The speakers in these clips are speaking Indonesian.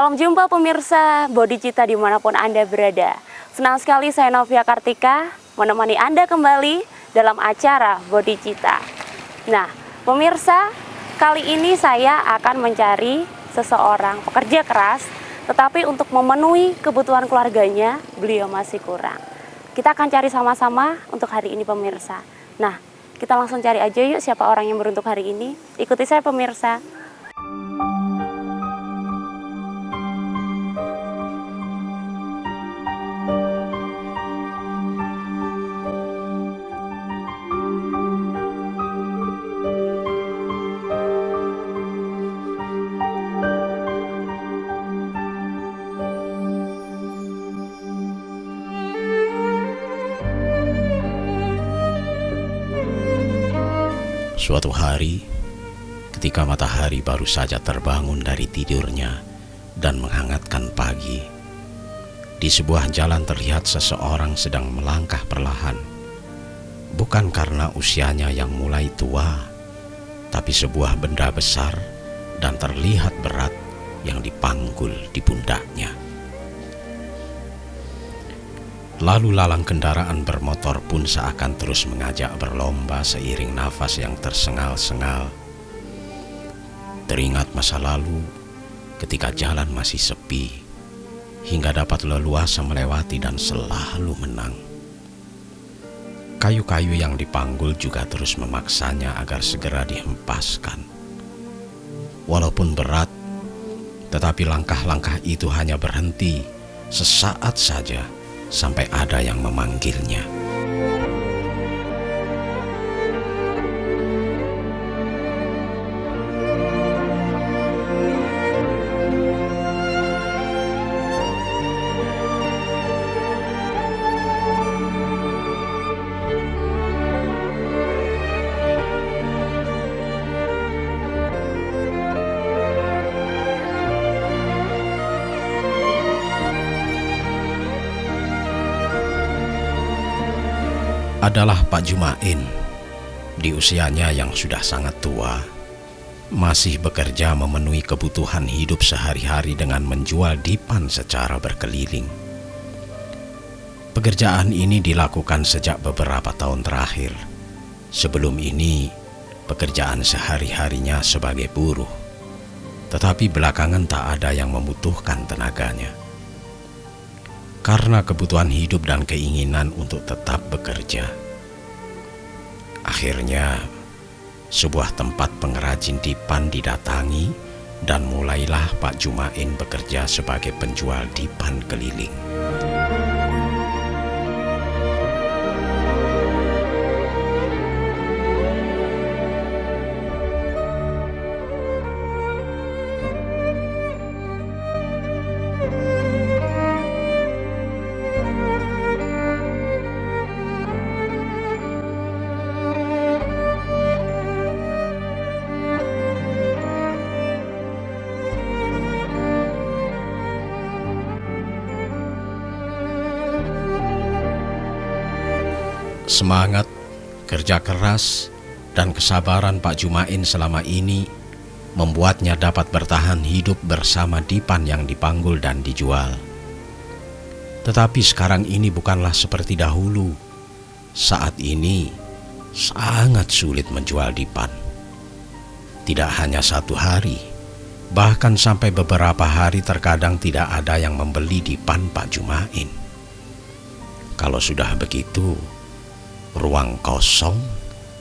Salam jumpa pemirsa Bodi Cita dimanapun Anda berada. Senang sekali saya Novia Kartika menemani Anda kembali dalam acara Bodi Cita. Nah pemirsa, kali ini saya akan mencari seseorang pekerja keras, tetapi untuk memenuhi kebutuhan keluarganya beliau masih kurang. Kita akan cari sama-sama untuk hari ini pemirsa. Nah kita langsung cari aja yuk siapa orang yang beruntuk hari ini. Ikuti saya pemirsa. Suatu hari, ketika matahari baru saja terbangun dari tidurnya dan menghangatkan pagi, di sebuah jalan terlihat seseorang sedang melangkah perlahan. Bukan karena usianya yang mulai tua, tapi sebuah benda besar dan terlihat berat yang dipanggul di pundaknya. Lalu lalang kendaraan bermotor pun seakan terus mengajak berlomba seiring nafas yang tersengal-sengal. Teringat masa lalu ketika jalan masih sepi, hingga dapat leluasa melewati dan selalu menang. Kayu-kayu yang dipanggul juga terus memaksanya agar segera dihempaskan. Walaupun berat, tetapi langkah-langkah itu hanya berhenti sesaat saja sampai ada yang memanggilnya. Adalah Pak Jumain. Di usianya yang sudah sangat tua, masih bekerja memenuhi kebutuhan hidup sehari-hari dengan menjual dipan secara berkeliling. Pekerjaan ini dilakukan sejak beberapa tahun terakhir. Sebelum ini, pekerjaan sehari-harinya sebagai buruh, tetapi belakangan tak ada yang membutuhkan tenaganya. Karena kebutuhan hidup dan keinginan untuk tetap bekerja, akhirnya sebuah tempat pengrajin dipan didatangi dan mulailah Pak Jumain bekerja sebagai penjual dipan keliling. Semangat, kerja keras, dan kesabaran Pak Jumain selama ini membuatnya dapat bertahan hidup bersama dipan yang dipanggul dan dijual. Tetapi sekarang ini bukanlah seperti dahulu. Saat ini sangat sulit menjual dipan. Tidak hanya satu hari, bahkan sampai beberapa hari terkadang tidak ada yang membeli dipan Pak Jumain. Kalau sudah begitu, ruang kosong,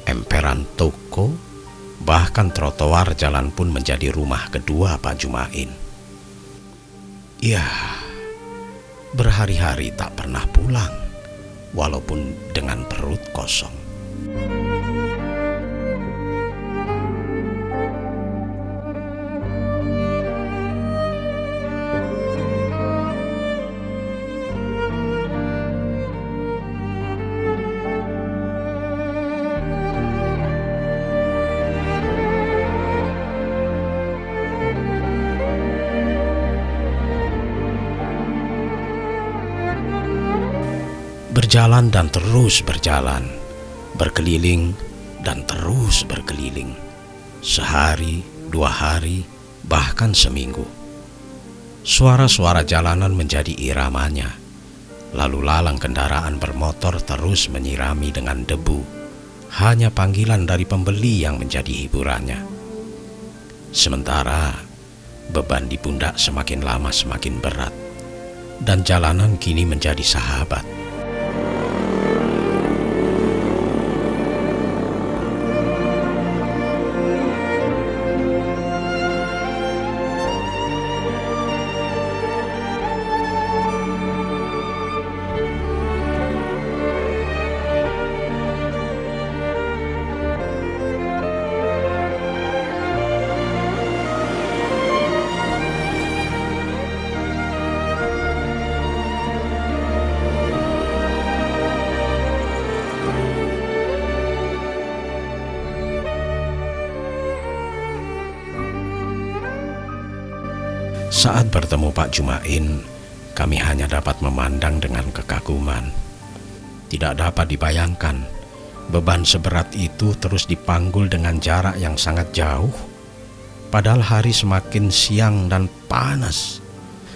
emperan toko, bahkan trotoar jalan pun menjadi rumah kedua Pak Jumain. Ya, berhari-hari tak pernah pulang, walaupun dengan perut kosong. Berjalan dan terus berjalan, berkeliling dan terus berkeliling, sehari, 2 hari, bahkan seminggu. Suara-suara jalanan menjadi iramanya. Lalu lalang kendaraan bermotor terus menyirami dengan debu. Hanya panggilan dari pembeli yang menjadi hiburannya. Sementara beban di pundak semakin lama semakin berat, dan jalanan kini menjadi sahabat. Saat bertemu Pak Jumain, kami hanya dapat memandang dengan kekaguman. Tidak dapat dibayangkan, beban seberat itu terus dipanggul dengan jarak yang sangat jauh. Padahal hari semakin siang dan panas.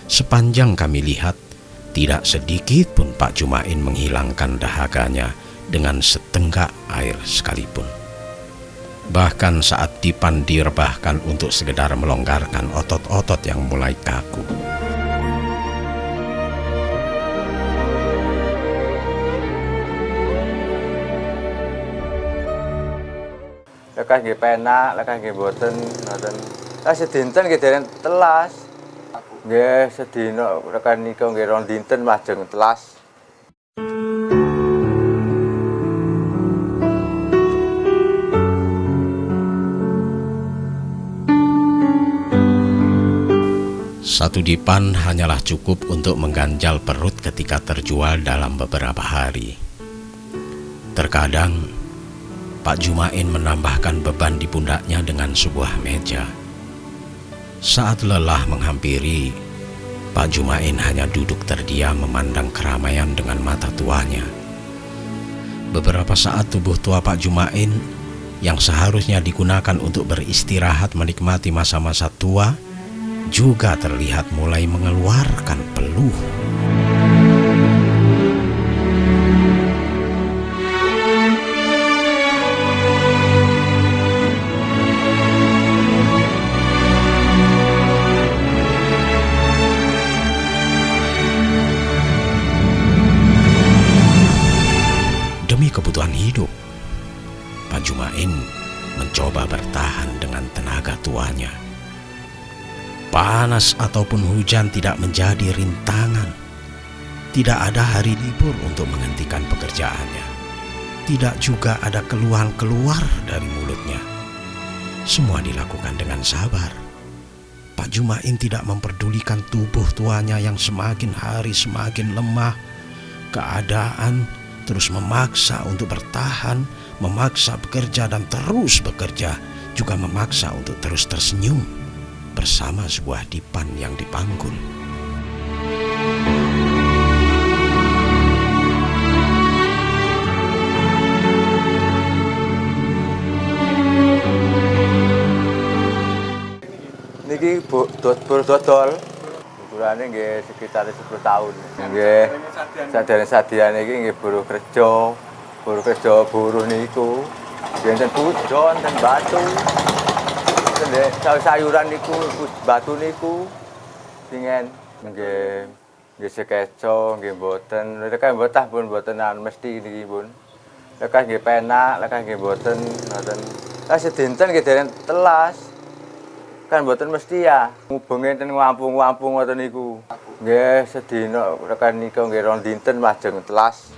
Sepanjang kami lihat, tidak sedikit pun Pak Jumain menghilangkan dahaganya dengan setenggak air sekalipun. Bahkan saat Dipan direbahkan untuk sekedar melonggarkan otot-otot yang mulai kaku. Lekah nggih penak, lekah nggih mboten ngoten. Lah sedinten nggih dereng telas. Nggih sedina rekan nika nggih rong dinten majeng telas. Satu dipan hanyalah cukup untuk mengganjal perut ketika terjual dalam beberapa hari. Terkadang, Pak Jumain menambahkan beban di pundaknya dengan sebuah meja. Saat lelah menghampiri, Pak Jumain hanya duduk terdiam memandang keramaian dengan mata tuanya. Beberapa saat tubuh tua Pak Jumain yang seharusnya digunakan untuk beristirahat menikmati masa-masa tua juga terlihat mulai mengeluarkan peluh. Demi kebutuhan hidup, Pak Jumain mencoba bertahan dengan tenaga tuanya. Panas ataupun hujan tidak menjadi rintangan. Tidak ada hari libur untuk menghentikan pekerjaannya. Tidak juga ada keluhan keluar dari mulutnya. Semua dilakukan dengan sabar. Pak Jumain tidak memperdulikan tubuh tuanya yang semakin hari semakin lemah. Keadaan terus memaksa untuk bertahan, memaksa bekerja dan terus bekerja, juga memaksa untuk terus tersenyum bersama sebuah dipan yang dipanggul. Niki dodol, ukurane nggih sekitar 10 tahun. Nggih, sadene iki nggih buruh kerja buruh niku. Enten pujon dan batu. Sayuran niku, batu niku, singen nggih sekeco, nggih mboten. Lekah mboten pun mboten mesti niki pun. Lekah nggih penak, lekah nggih mboten ngoten. Lah sedinten nggih dereng telas. Kan mboten mesti ya. Ngubeng enten ngampung-ngampung ngoten niku. Nggih sedina rekan nika nggih rong dinten majeng telas.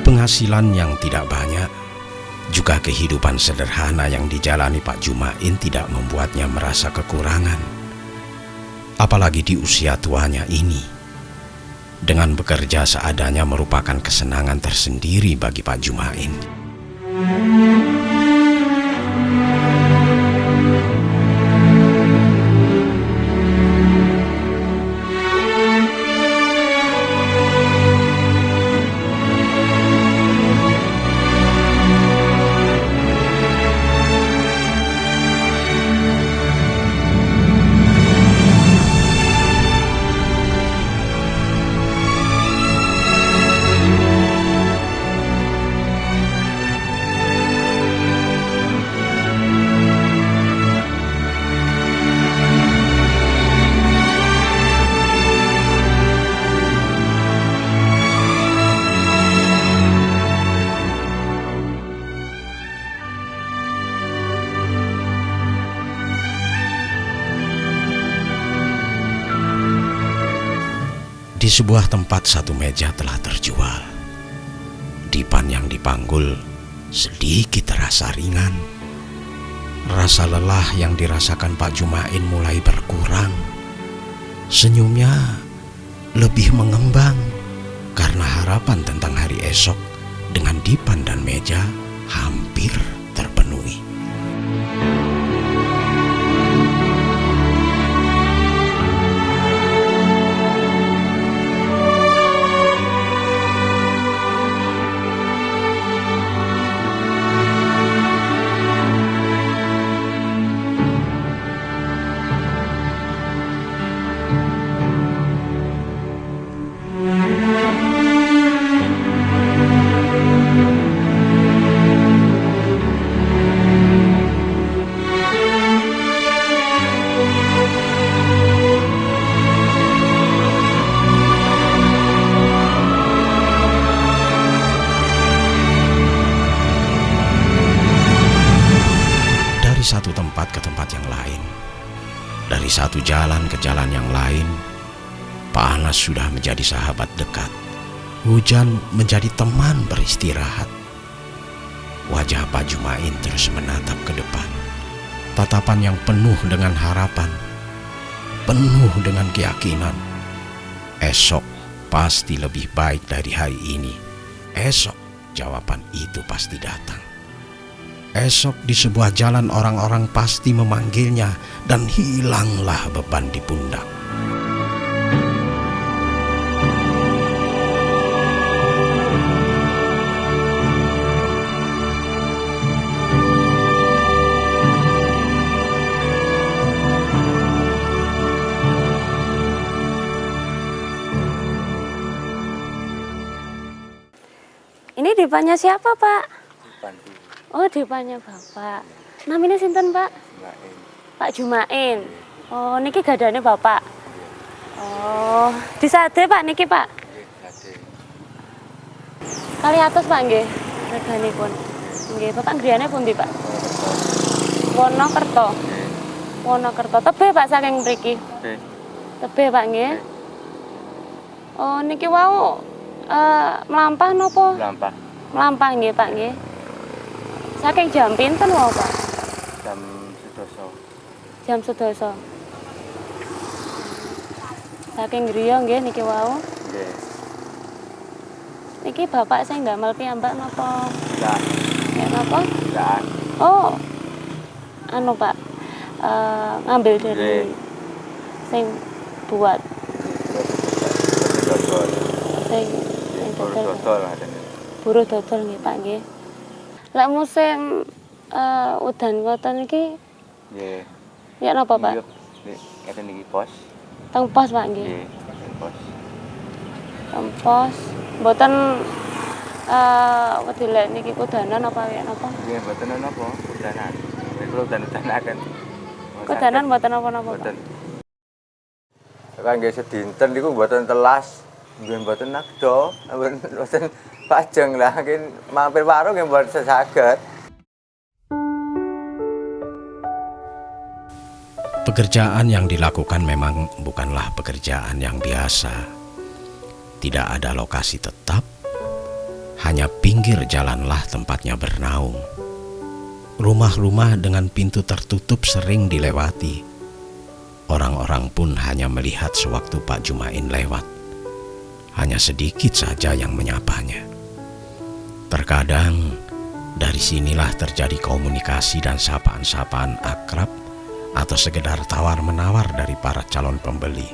Penghasilan yang tidak banyak, juga kehidupan sederhana yang dijalani Pak Jumain tidak membuatnya merasa kekurangan. Apalagi di usia tuanya ini. Dengan bekerja seadanya merupakan kesenangan tersendiri bagi Pak Jumain. Di sebuah tempat satu meja telah terjual. Dipan yang dipanggul sedikit terasa ringan. Rasa lelah yang dirasakan Pak Jumain mulai berkurang. Senyumnya lebih mengembang karena harapan tentang hari esok dengan dipan dan meja hampir terpenuhi. Dari satu tempat ke tempat yang lain, dari satu jalan ke jalan yang lain, Pak Anas sudah menjadi sahabat dekat. Hujan menjadi teman beristirahat. Wajah Pak Jumain terus menatap ke depan. Tatapan yang penuh dengan harapan, penuh dengan keyakinan. Esok pasti lebih baik dari hari ini. Esok jawaban itu pasti datang. Esok di sebuah jalan orang-orang pasti memanggilnya dan hilanglah beban di pundak. Ini dipannya siapa, Pak? Dipan Bu. Oh, dipannya Bapak. Namanya sinten, Pak? Jumain. Pak Jumain. Oh, niki gadane Bapak. Oh, disade Pak niki, Pak. Nggih, gade. Kali atus Pak nggih. Reganipun. Nggih, Bapak griyane pundi, Pak? Wonokerto. Nggih. Wonokerto. Tebih Pak saking mriki. Nggih. Tebih Pak nggih. Oh, niki wau melampah napa? Lampah Melampah nggih, Pak nggih. Saking jam pinten wau, Pak? jam 12. Jam 11. Saking griya nggih niki wau. Nggih. Niki Bapak sing ndamel piyambak napa? Lah, Ya napa? lah. Oh. Anu, Pak. Ngambil dari Nggih. sing buat Dodol. sing Dodol. dodol. Dodol adene. Buruh dodol nggih, Pak nggih. Lek musim udan ngoten iki Nggih. ya napa, Pak? Nek ngeten niki pos. Teng pos, Pak nggih. Nggih, ngeten pos. Teng pos. Mboten wedi lek niki kudanan apa ya napa? Nggih, mboten napa, udanan. Nek kula udan-udanaken. Kudanan mboten napa-napa, Pak. Mboten. Kan nggih sedinten niku mboten telas. Nggih mboten nakdo, mboten pajeng lah, mungkin mampir warung nggih mboten saged. Pekerjaan yang dilakukan memang bukanlah pekerjaan yang biasa. Tidak ada lokasi tetap, hanya pinggir jalanlah tempatnya bernaung. Rumah-rumah dengan pintu tertutup sering dilewati. Orang-orang pun hanya melihat sewaktu Pak Jumain lewat. Hanya sedikit saja yang menyapanya. Terkadang Dari sinilah terjadi komunikasi dan sapaan-sapaan akrab atau sekedar tawar-menawar dari para calon pembeli.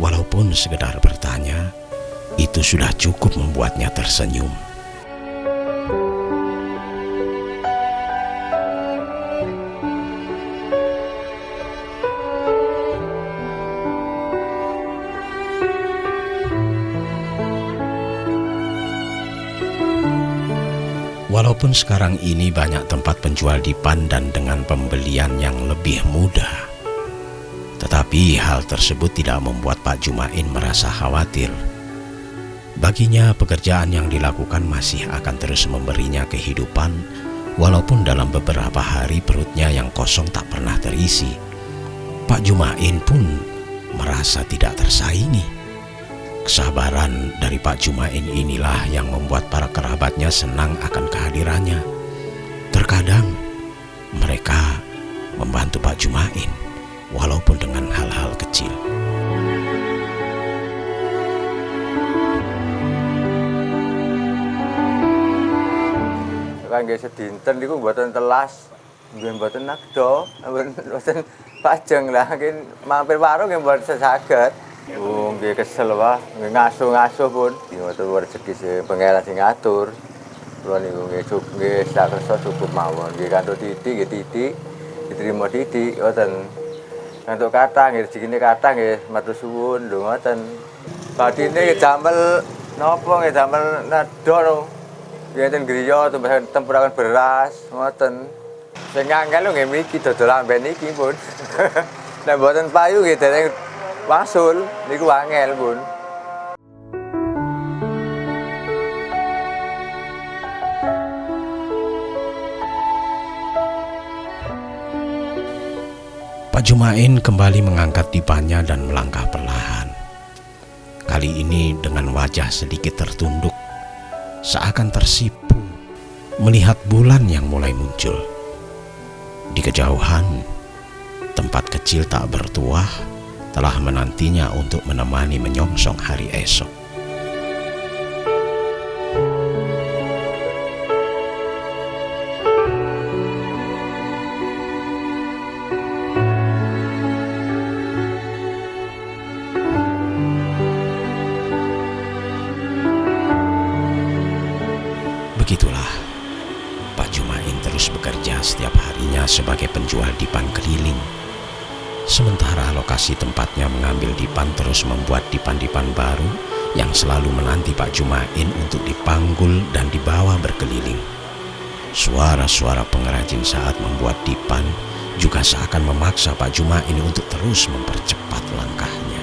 Walaupun sekedar bertanya, itu sudah cukup membuatnya tersenyum. Walaupun sekarang ini banyak tempat penjual dipan dan dengan pembelian yang lebih mudah, tetapi hal tersebut tidak membuat Pak Jumain merasa khawatir. Baginya pekerjaan yang dilakukan masih akan terus memberinya kehidupan, walaupun dalam beberapa hari perutnya yang kosong tak pernah terisi. Pak Jumain pun merasa tidak tersaingi. Kesabaran dari Pak Jumain inilah yang membuat para kerabatnya senang akan kehadirannya. Terkadang mereka membantu Pak Jumain walaupun dengan hal-hal kecil. Kan nggih sedinten niku mboten telas, nggih mboten nakdo, mboten pajeng lah, nggih mampir warung nggih mboten saged. Oh, nggih kesel wae, nggih ngasuh-ngasuh pun. Mboten rezeki sing pangeran sing ngatur. Kula niku nggih sak kersa cukup mawon. Nggih kantuk titik nggih titik, diterima titik ngoten. Kantuk kathah nggih rezekine kathah nggih matur suwun lho ngoten. Badine nggih damel napa nggih damel nedor. Nggih enten griya tempuraken beras ngoten. Sing angel nggih mriki dodol amben iki pun. Nek mboten payu nggih dereng wasul niku angel pun. Pak Jumain kembali mengangkat dipannya dan melangkah perlahan. Kali ini dengan wajah sedikit tertunduk, seakan tersipu melihat bulan yang mulai muncul. Di kejauhan, tempat kecil tak bertuah telah menantinya untuk menemani menyongsong hari esok. Begitulah, Pak Jumain terus bekerja setiap harinya sebagai penjual dipan keliling. Sementara lokasi tempatnya mengambil dipan terus membuat dipan-dipan baru yang selalu menanti Pak Jumain untuk dipanggul dan dibawa berkeliling. Suara-suara pengrajin saat membuat dipan juga seakan memaksa Pak Jumain untuk terus mempercepat langkahnya.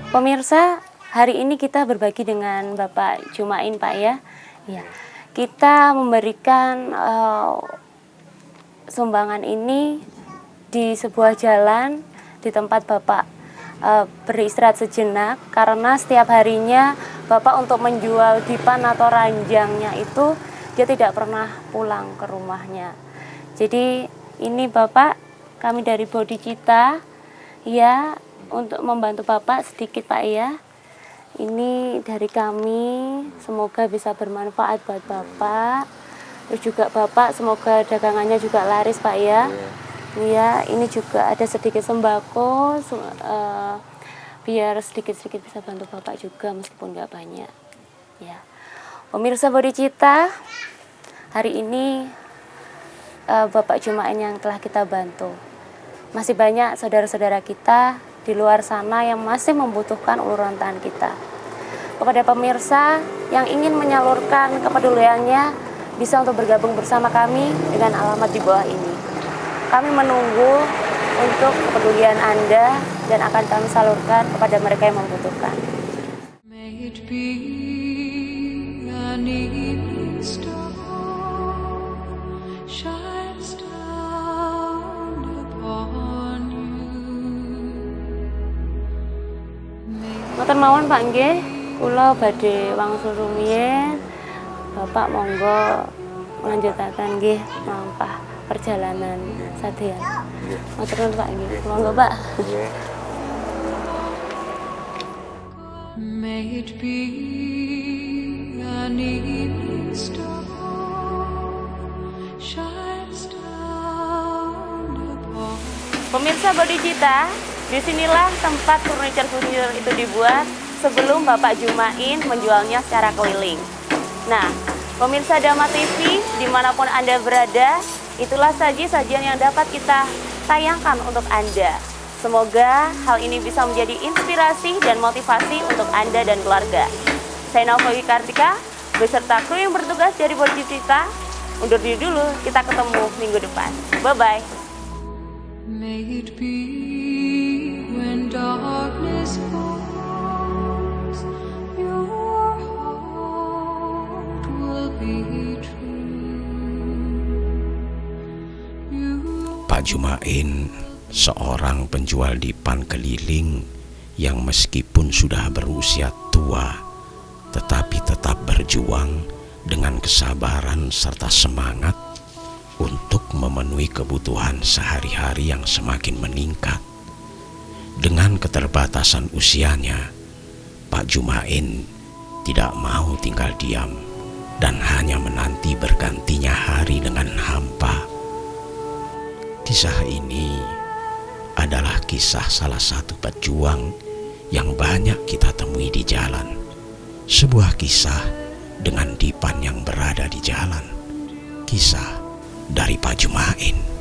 Pemirsa, hari ini kita berbagi dengan Bapak Jumain, Pak ya. Ya, kita memberikan sumbangan ini di sebuah jalan di tempat Bapak beristirahat sejenak, karena setiap harinya Bapak untuk menjual dipan atau ranjangnya itu dia tidak pernah pulang ke rumahnya. Jadi ini Bapak, kami dari Bodhicitta ya, untuk membantu Bapak sedikit Pak ya. Ini dari kami, semoga bisa bermanfaat buat Bapak. Terus juga Bapak semoga dagangannya juga laris Pak ya. Iya, ini juga ada sedikit sembako, biar sedikit-sedikit bisa bantu Bapak juga meskipun nggak banyak. Ya, pemirsa Bodhicitta, hari ini Bapak Jumain yang telah kita bantu. masih banyak saudara-saudara kita di luar sana yang masih membutuhkan uluran tangan kita. Kepada pemirsa yang ingin menyalurkan kepeduliannya, bisa untuk bergabung bersama kami dengan alamat di bawah ini. Kami menunggu untuk kepedulian Anda dan akan kami salurkan kepada mereka yang membutuhkan. May it be an evening star shines down upon you. Matur mawon Pak nggih, kula badhe wangsul rumiyin. Bapak monggo melanjutaken nggih mlampah perjalanan sadean. Matur nuwun Pak nggih. Monggo Pak. Nggih. May it be an evening star shines down upon. Pemirsa Bodi Cita, disinilah tempat furniture itu dibuat sebelum Bapak Jumain menjualnya secara keliling. Nah, pemirsa Dhamma TV, dimanapun Anda berada, itulah sajian yang dapat kita tayangkan untuk Anda. Semoga hal ini bisa menjadi inspirasi dan motivasi untuk Anda dan keluarga. Saya Novia Kartika, beserta kru yang bertugas dari Bodi Cita. Undur diri dulu, kita ketemu minggu depan. Bye-bye. May it be when darkness falls, your heart will be true. Pak Jumain seorang penjual dipan keliling yang meskipun sudah berusia tua tetapi tetap berjuang dengan kesabaran serta semangat untuk memenuhi kebutuhan sehari-hari yang semakin meningkat. Dengan keterbatasan usianya, Pak Jumain tidak mau tinggal diam dan hanya menanti bergantinya hari dengan hampa. Kisah ini adalah kisah salah satu pejuang yang banyak kita temui di jalan. Sebuah kisah dengan dipan yang berada di jalan. Kisah dari Pak Jumain.